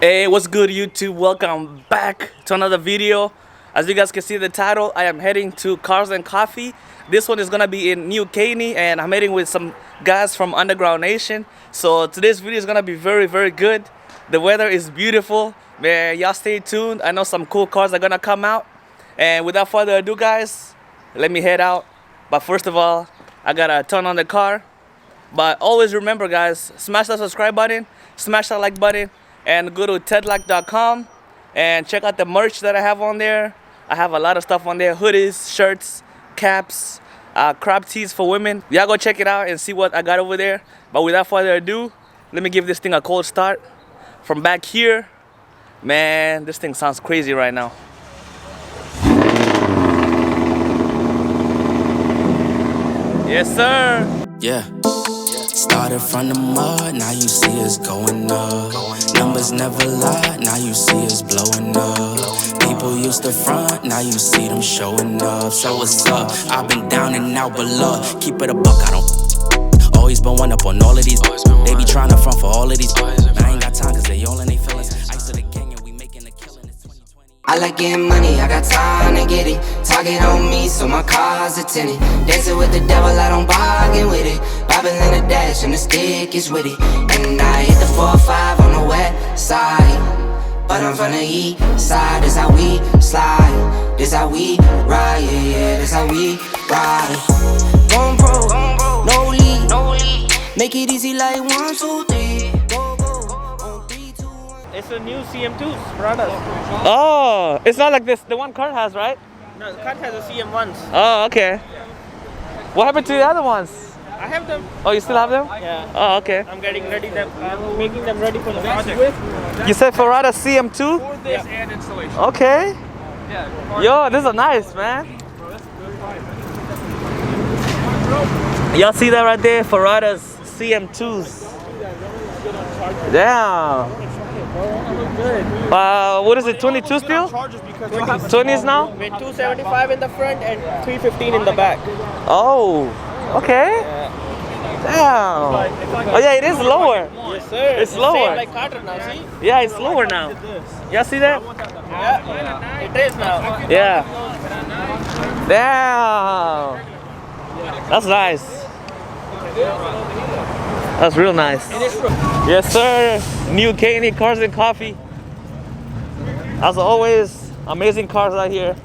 Hey, what's good YouTube? Welcome back to another video. As you guys can see the title, I am heading to Cars and Coffee. This one is gonna be in New Caney, and I'm heading with some guys from Underground Nation. So today's video is gonna be very good. The weather is beautiful, man. Y'all stay tuned. I know some cool cars are gonna come out. And without further ado, guys, let me head out. But first of all, I gotta turn on the car. But always remember, guys, smash that subscribe button, smash that like button, and go to tedlac.com and check out the merch that I have on there. I have a lot of stuff on there: hoodies, shirts, caps, crop tees for women. Y'all go check it out and see what I got over there. But without further ado, let me give this thing a cold start. From back here, man, this thing sounds crazy right now. Yes, sir. Yeah. Started from the mud, now you see us going up. Numbers never lie, now you see us blowing up. People used to front, now you see them showing up. So what's up? I've been down and out, but look, keep it a buck, I don't. Always been one up on all of these. They be trying to front for all of these. I ain't got time cause they all in they feelings. Ice of the gang and we making a killing. It's 2020. I like getting money, I got time to get it. Target on me, so my car's a tenant. Dancing with the devil, I don't bargain with it. Bobbing in the dash and the stick is with it. And I hit the 4-5 on the west side, but I'm from the east side. This how we slide, this how we ride, yeah, this how we ride. Going pro, no lead, make it easy like 1, 2, 3. Go, on 3, 2, 1. It's a new CM2 product. Oh, it's not like this. The one car has, right? No, the car has a CM1s. Oh, okay. What happened to the other ones? I have them. Oh, you still have them? Yeah. Oh, okay. I'm getting ready. I'm making them ready for the project. You said Ferrara CM2? For this and installation. Okay. Yeah. Yo, this is nice, man. Y'all see that right there? Ferrara's CM2s. Damn. What is it, 22 still? 20s now? With 275 in the front and 315 in the back. Oh, okay. Damn. Oh yeah, it is lower. Yes, sir. It's lower. Same like Carter now, see? Yeah, it's lower now. Y'all see that? Yeah. It is now. Yeah. Damn. That's nice. That's real nice. Yes, sir. New Caney Cars and Coffee. As always, amazing cars out here.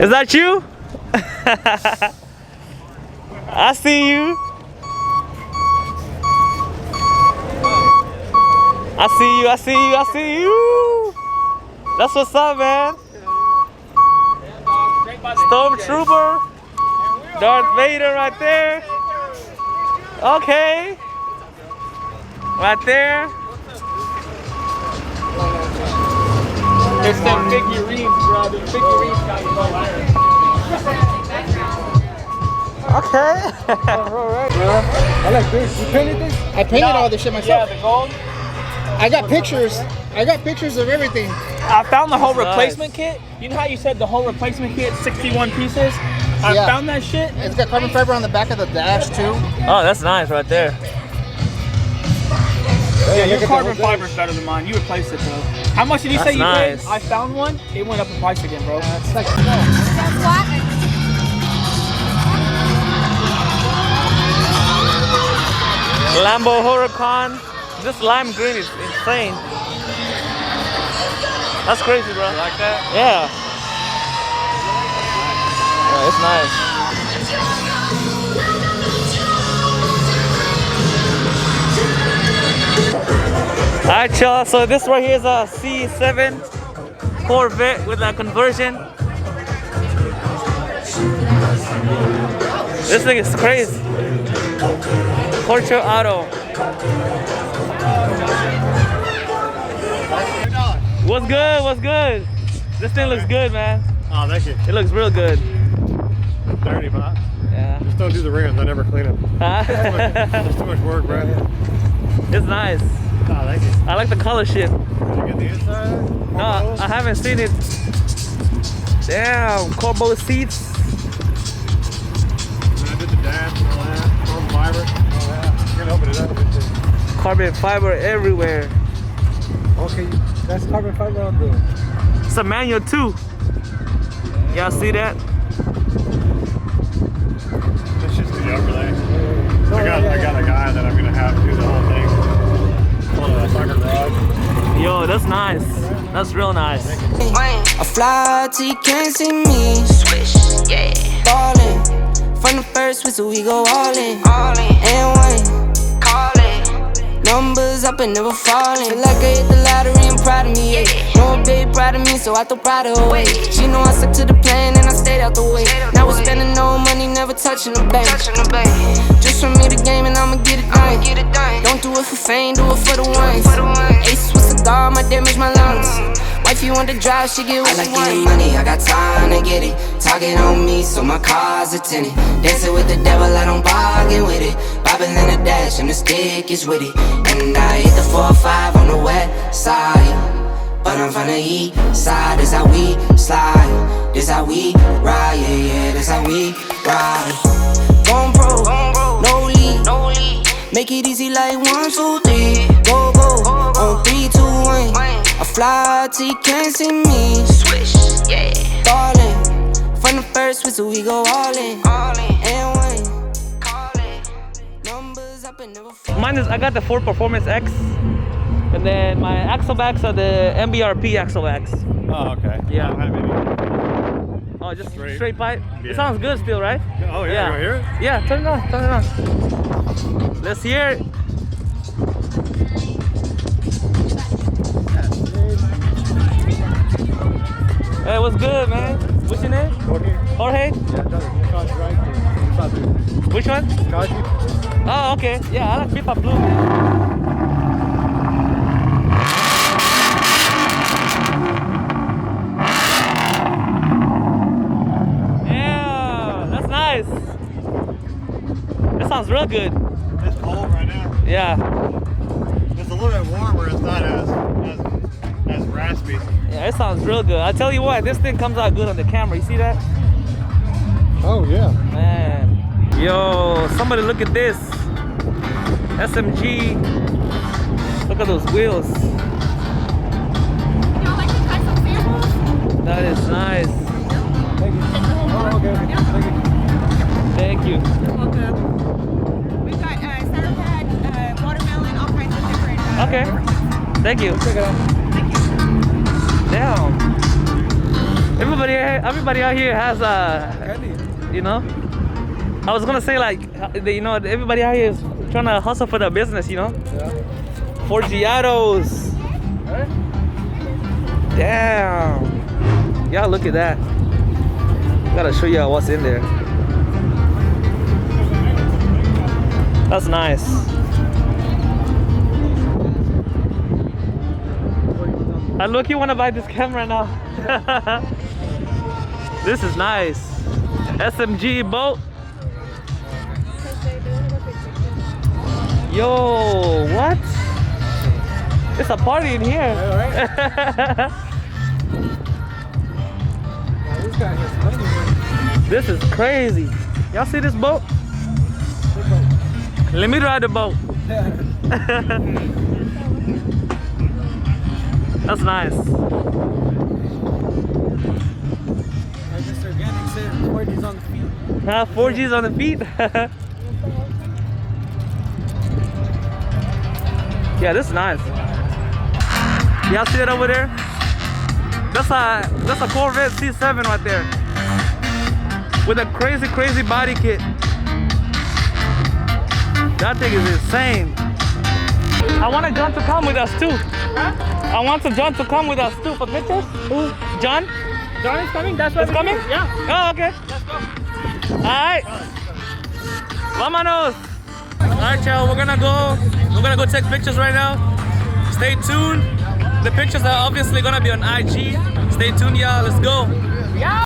Is that you? I see you. I see you, I see you, I see you. That's what's up, man. Stormtrooper. Darth Vader right there. Okay. Right there. It's them figurines, bro. The figurines got Okay. Alright, bro. I like this. You painted this? I painted all this shit myself. Yeah, the gold. I got pictures. I got pictures of everything. I found the whole That's replacement nice. kit. You know how you said the whole replacement kit, 61 pieces? I Yeah. found that shit. It's got carbon fiber on the back of the dash too. Oh, that's nice right there. Yeah, your carbon fiber is better than mine. You replaced it, bro. How much did you say That's you nice. paid? I found one. It went up in price again, bro. It's like Lambo Huracan. This lime green is insane. That's crazy, bro. You like that? Yeah. Yeah, it's nice. Alright, y'all. So this right here is a C7 Corvette with a conversion. This thing is crazy. Porsche Auto. What's good? What's good? This thing looks good, man. Oh, thank you. It looks real good. Dirty, but Yeah. just don't do the rims. I never clean them. It's too much work, bro. It's nice. Oh, thank you. I like the color shift. Did you get the inside? No, I haven't seen it. Damn, Corbo seats. I did the dash and all that. Carbon fiber. Oh, yeah. You're gonna open it up. carbon fiber everywhere. Okay, that's carbon fiber on the. It's a manual too. Y'all see that? That's just the overlay. I got a guy that I'm gonna have do the whole thing. On a soccer rod. Yo, that's nice. That's real nice. I fly till you can't see me. Swish, yeah. Ballin'. From the first whistle, we go all in. And one. Call it. Numbers up and never falling. Feel like I hit the lottery and proud of me, yeah. No babe proud of me, so I throw pride away. She know I stuck to the plan and I stayed out the way. Now we're spending no money, never touching the bank. Just for me the game and I'ma get it done. Don't do it for fame, do it for the ones. Ace with cigar, might damage my lungs. Wifey want to drive, she get what she want. I like getting money, I got time to get it. Target on me, so my car's a tenant. Dancing with the devil, I don't bargain with it. Bobbing in the dash and the stick is with it. And I hit the 4-5 on the west side. But I'm from the east side, this how we slide. This how we ride, yeah, yeah, this how we ride. Gone pro, no lead. Make it easy like 1, 2, 3. Go, on 3, 2, 1. I fly till you can't see me. Swish, yeah. Ballin'. From the first whistle, we go all in. And one. Call it. Numbers up and never fall. Mine is, I got the Ford Performance X. And then my axlebacks are the MBRP axlebacks. Oh, okay. Yeah. I don't have any. Oh, just straight pipe? Yeah. It sounds good still, right? Oh, yeah. You wanna hear it? Yeah, turn it on, turn it on. Let's hear it. Hey, what's good, man? What's your name? Jorge. Jorge? Yeah, that's Nikon Drag. Which one? Oh, okay. Yeah, I like FIFA Blue, man. Yeah, that's nice. That sounds real good. It's cold right now. Yeah. It's a little bit warmer. It's not as raspy. Yeah, it sounds real good. I tell you what, this thing comes out good on the camera. You see that? Oh yeah. Man. Yo, somebody look at this. SMG. Look at those wheels. Y'all like to try some samples? That is nice. Thank you. Oh, okay. Thank you. Thank you. You're welcome. We've got sour patch, watermelon, all kinds of different. Okay. Thank you. Check it out. Damn. Everybody out here has Caney. you know. I was gonna say like, you know, everybody out here is trying to hustle for the business, you know. Yeah. Forgiatos. Right? Damn. Y'all look at that. Gotta show y'all what's in there. That's nice. I look, you wanna buy this camera now. This is nice. SMG boat. Yo, what? It's a party in here. This guy has money, man. This is crazy. Y'all see this boat? Let me ride the boat. That's nice. Mr. Organic said 4G's on the feet. 4G's on the feet. Yeah, this is nice. Y'all see it over there? That's a Corvette C7 right there. With a crazy body kit. That thing is insane. I want John to come with us too. Huh? I want John to come with us too for pictures. Who? John? John is coming? That's why It's coming? Yeah. Oh, okay. Let's go. Alright. Vámonos. Alright, y'all, we're gonna go take pictures right now. Stay tuned. The pictures are obviously gonna be on IG. Stay tuned, y'all. Let's go. Yeah.